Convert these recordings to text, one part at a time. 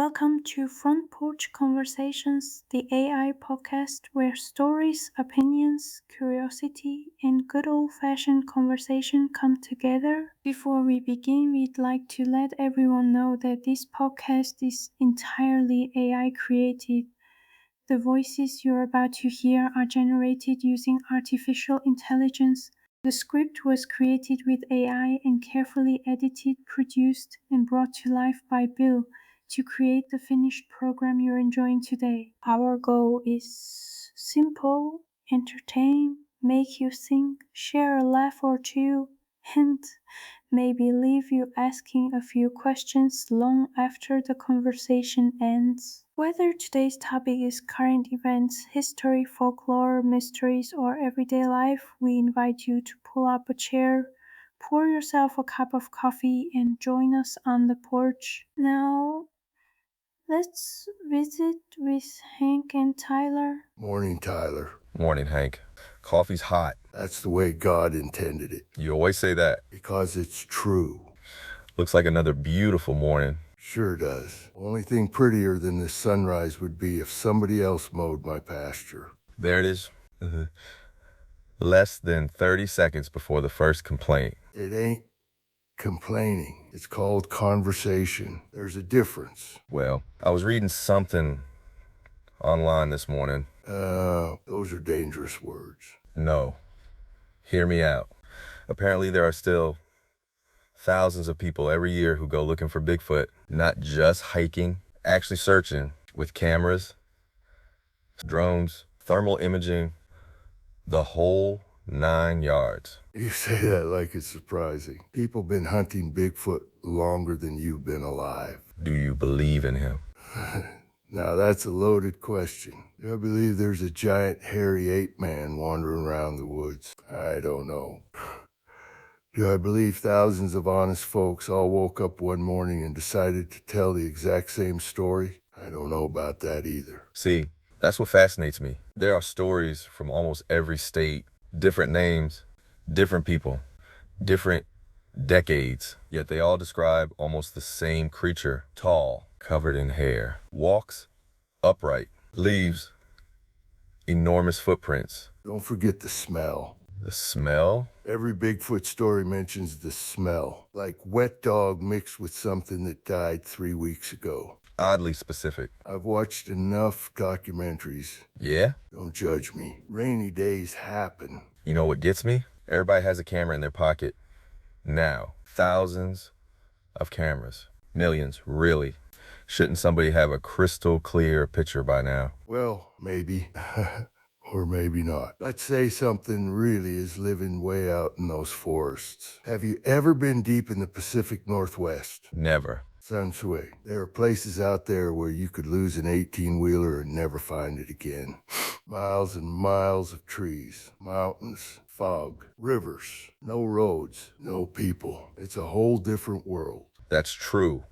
Welcome to Front Porch Conversations, the AI podcast where stories, opinions, curiosity, and good old-fashioned conversation come together. Before we begin, we'd like to let everyone know that this podcast is entirely AI created. The voices you're about to hear are generated using artificial intelligence. The script was created with AI and carefully edited, produced, and brought to life by Bill to create the finished program you're enjoying today. Our goal is simple: entertain, make you think, share a laugh or two, and maybe leave you asking a few questions long after the conversation ends. Whether today's topic is current events, history, folklore, mysteries, or everyday life, we invite you to pull up a chair, pour yourself a cup of coffee, and join us on the porch. Now, let's visit with Hank and Tyler. Morning, Tyler. Morning, Hank. Coffee's hot. That's the way God intended it. You always say that. Because it's true. Looks like another beautiful morning. Sure does. Only thing prettier than this sunrise would be if somebody else mowed my pasture. There it is. Less than 30 seconds before the first complaint. It ain't complaining. It's called conversation. There's a difference. Well, I was reading something online this morning. Those are dangerous words. No. Hear me out. Apparently there are still thousands of people every year who go looking for Bigfoot, not just hiking, actually searching with cameras, drones, thermal imaging, the whole 9 yards. You say that like it's surprising. People been hunting Bigfoot longer than you've been alive. Do you believe in him? Now that's a loaded question. Do I believe there's a giant hairy ape man wandering around the woods? I don't know. Do I believe thousands of honest folks all woke up one morning and decided to tell the exact same story? I don't know about that either. See, that's what fascinates me. There are stories from almost every state, different names, different people, different decades, yet they all describe almost the same creature: tall, covered in hair, walks upright, leaves enormous footprints. Don't forget the smell. The smell? Every Bigfoot story mentions the smell, like wet dog mixed with something that died 3 weeks ago. Oddly specific. I've watched enough documentaries. Yeah? Don't judge me. Rainy days happen. You know what gets me? Everybody has a camera in their pocket now. Thousands of cameras. Millions, really. Shouldn't somebody have a crystal clear picture by now? Well, maybe. Or maybe not. Let's say something really is living way out in those forests. Have you ever been deep in the Pacific Northwest? Never. Sansui. There are places out there where you could lose an 18-wheeler and never find it again. Miles and miles of trees, mountains, fog, rivers, no roads, no people. It's a whole different world. That's true.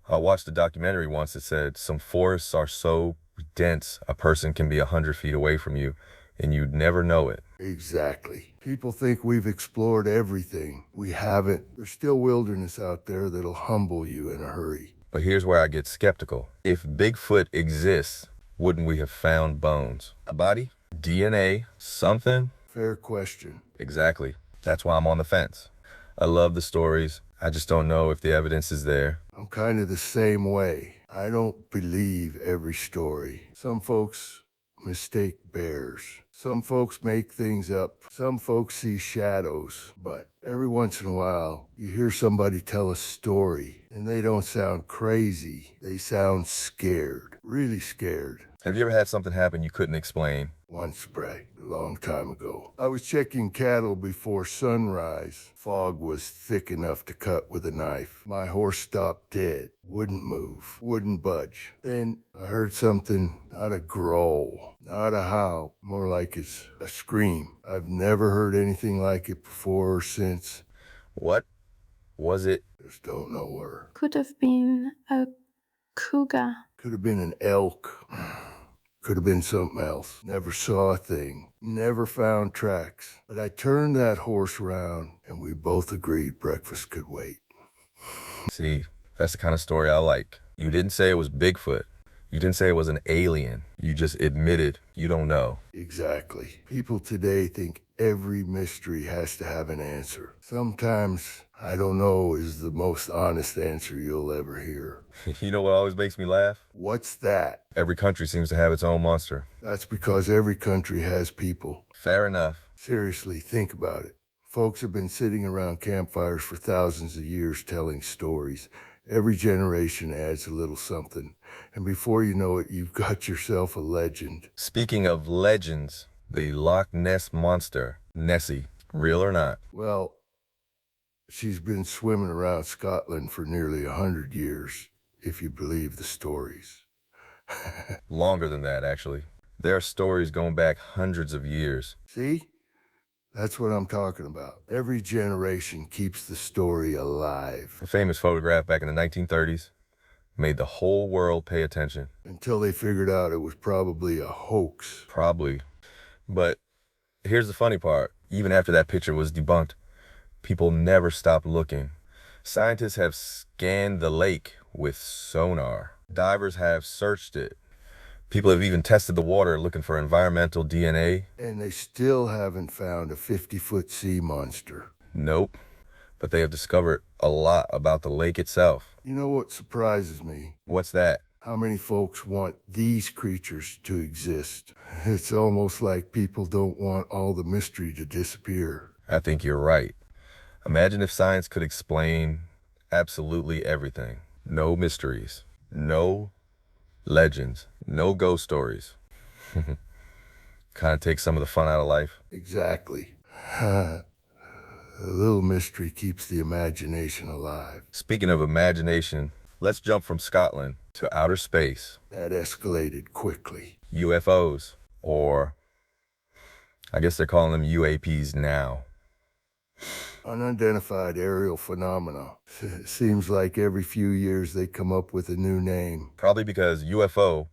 I watched a documentary once that said some forests are so dense a person can be 100 feet away from you and you'd never know it. Exactly. People think we've explored everything. We haven't. There's still wilderness out there that'll humble you in a hurry. But here's where I get skeptical. If Bigfoot exists, wouldn't we have found bones? A body? DNA? Something? Fair question. Exactly. That's why I'm on the fence. I love the stories. I just don't know if the evidence is there. I'm kind of the same way. I don't believe every story. Some folks mistake bears. Some folks make things up. Some folks see shadows. But every once in a while, you hear somebody tell a story, and they don't sound crazy. They sound scared. Really scared. Have you ever had something happen you couldn't explain? Once, Bray, a long time ago. I was checking cattle before sunrise. Fog was thick enough to cut with a knife. My horse stopped dead. Wouldn't move. Wouldn't budge. Then I heard something, not a growl, not a howl, more like it's a scream. I've never heard anything like it before or since. What was it? Just don't know where. Could have been a cougar. Could have been an elk. Could have been something else. Never saw a thing. Never found tracks. But I turned that horse around, and we both agreed breakfast could wait. See, that's the kind of story I like. You didn't say it was Bigfoot. You didn't say it was an alien. You just admitted you don't know. Exactly. People today think every mystery has to have an answer. Sometimes, I don't know is the most honest answer you'll ever hear. You know what always makes me laugh? What's that? Every country seems to have its own monster. That's because every country has people. Fair enough. Seriously, think about it. Folks have been sitting around campfires for thousands of years telling stories. Every generation adds a little something. And before you know it, you've got yourself a legend. Speaking of legends, the Loch Ness Monster, Nessie, real or not? Well, she's been swimming around Scotland for nearly 100 years, if you believe the stories. Longer than that, actually. There are stories going back hundreds of years. See? That's what I'm talking about. Every generation keeps the story alive. A famous photograph back in the 1930s made the whole world pay attention. Until they figured out it was probably a hoax. Probably. But here's the funny part. Even after that picture was debunked, people never stopped looking. Scientists have scanned the lake with sonar. Divers have searched it. People have even tested the water looking for environmental DNA. And they still haven't found a 50-foot sea monster. Nope. But they have discovered a lot about the lake itself. You know what surprises me? What's that? How many folks want these creatures to exist? It's almost like people don't want all the mystery to disappear. I think you're right. Imagine if science could explain absolutely everything. No mysteries. No legends. No ghost stories. Kind of takes some of the fun out of life. Exactly. A little mystery keeps the imagination alive. Speaking of imagination, let's jump from Scotland to outer space. That escalated quickly. UFOs, or I guess they're calling them UAPs now. Unidentified aerial phenomena. Seems like every few years they come up with a new name. Probably because UFO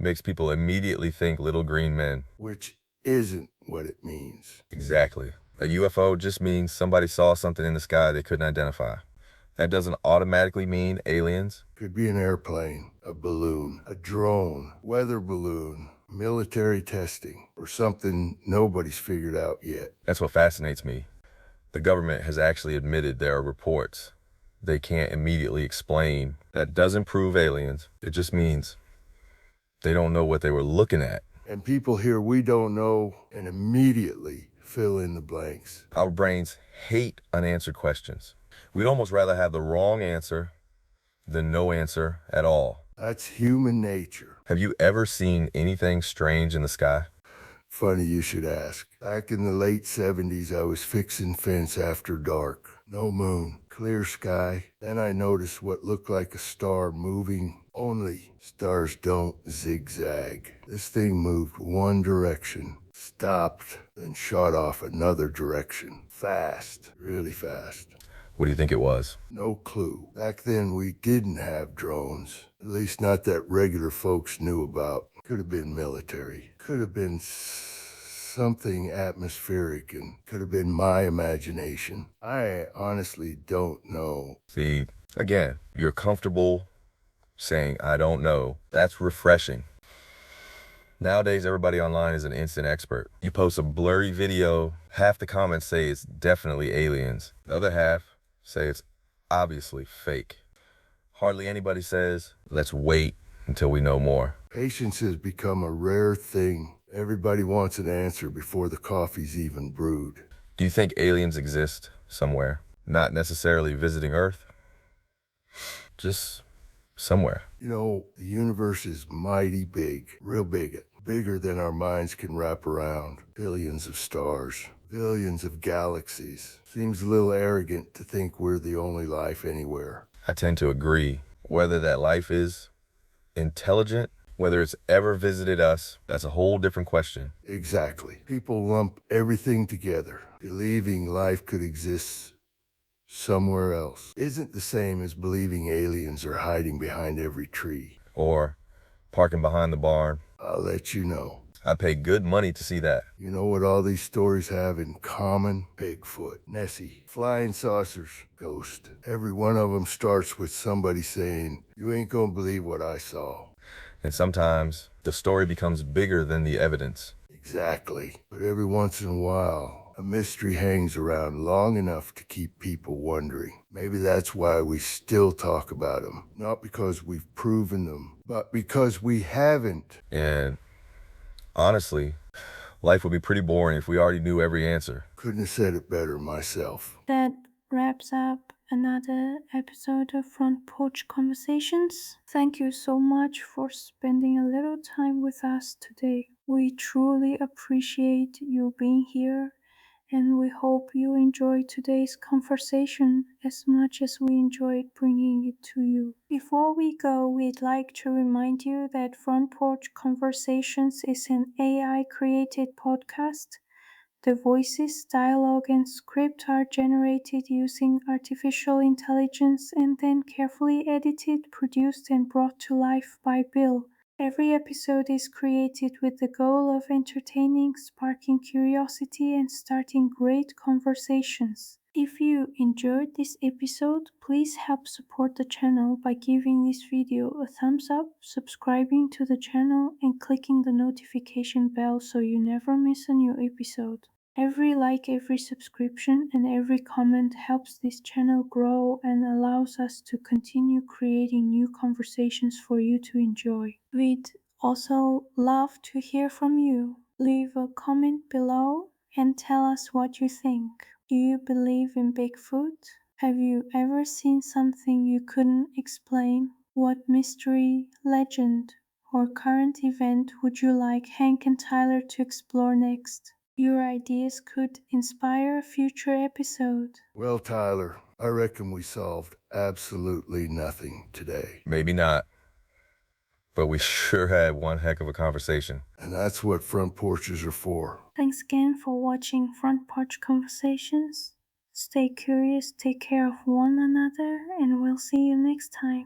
makes people immediately think little green men. Which isn't what it means. Exactly. A UFO just means somebody saw something in the sky they couldn't identify. That doesn't automatically mean aliens. Could be an airplane, a balloon, a drone, weather balloon, military testing, or something nobody's figured out yet. That's what fascinates me. The government has actually admitted there are reports they can't immediately explain. That doesn't prove aliens. It just means they don't know what they were looking at. And people hear we don't know and immediately fill in the blanks. Our brains hate unanswered questions. We'd almost rather have the wrong answer than no answer at all. That's human nature. Have you ever seen anything strange in the sky? Funny you should ask. Back in the late 70s, I was fixing fence after dark. No moon, clear sky. Then I noticed what looked like a star moving. Only stars don't zigzag. This thing moved one direction, stopped, then shot off another direction. Fast, really fast. What do you think it was? No clue. Back then, we didn't have drones. At least not that regular folks knew about. Could have been military. Could have been something atmospheric, and could have been my imagination. I honestly don't know. See, again, you're comfortable saying, I don't know. That's refreshing. Nowadays, everybody online is an instant expert. You post a blurry video, half the comments say it's definitely aliens. The other half say it's obviously fake. Hardly anybody says, let's wait until we know more. Patience has become a rare thing. Everybody wants an answer before the coffee's even brewed. Do you think aliens exist somewhere? Not necessarily visiting Earth, just somewhere. You know, the universe is mighty big, real big, bigger than our minds can wrap around. Billions of stars, billions of galaxies. Seems a little arrogant to think we're the only life anywhere. I tend to agree. Whether that life is intelligent, whether it's ever visited us, that's a whole different question. Exactly. People lump everything together, believing life could exist somewhere else. Isn't the same as believing aliens are hiding behind every tree. Or parking behind the barn. I'll let you know. I pay good money to see that. You know what all these stories have in common? Bigfoot, Nessie, flying saucers, ghost. Every one of them starts with somebody saying, "You ain't gonna believe what I saw." And sometimes the story becomes bigger than the evidence. Exactly. But every once in a while, a mystery hangs around long enough to keep people wondering. Maybe that's why we still talk about them. Not because we've proven them, but because we haven't. And honestly, life would be pretty boring if we already knew every answer. Couldn't have said it better myself. That wraps up another episode of Front Porch Conversations. Thank you so much for spending a little time with us today. We truly appreciate you being here, and we hope you enjoyed today's conversation as much as we enjoyed bringing it to you. Before we go, we'd like to remind you that Front Porch Conversations is an AI-created podcast. The voices, dialogue, and script are generated using artificial intelligence and then carefully edited, produced, and brought to life by Bill. Every episode is created with the goal of entertaining, sparking curiosity, and starting great conversations. If you enjoyed this episode, please help support the channel by giving this video a thumbs up, subscribing to the channel, and clicking the notification bell so you never miss a new episode. Every like, every subscription, and every comment helps this channel grow and allows us to continue creating new conversations for you to enjoy. We'd also love to hear from you. Leave a comment below and tell us what you think. Do you believe in Bigfoot? Have you ever seen something you couldn't explain? What mystery, legend, or current event would you like Hank and Tyler to explore next? Your ideas could inspire a future episode. Well, Tyler, I reckon we solved absolutely nothing today. Maybe not, but we sure had one heck of a conversation. And that's what front porches are for. Thanks again for watching Front Porch Conversations. Stay curious, take care of one another, and we'll see you next time.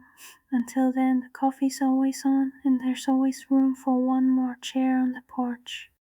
Until then, the coffee's always on, and there's always room for one more chair on the porch.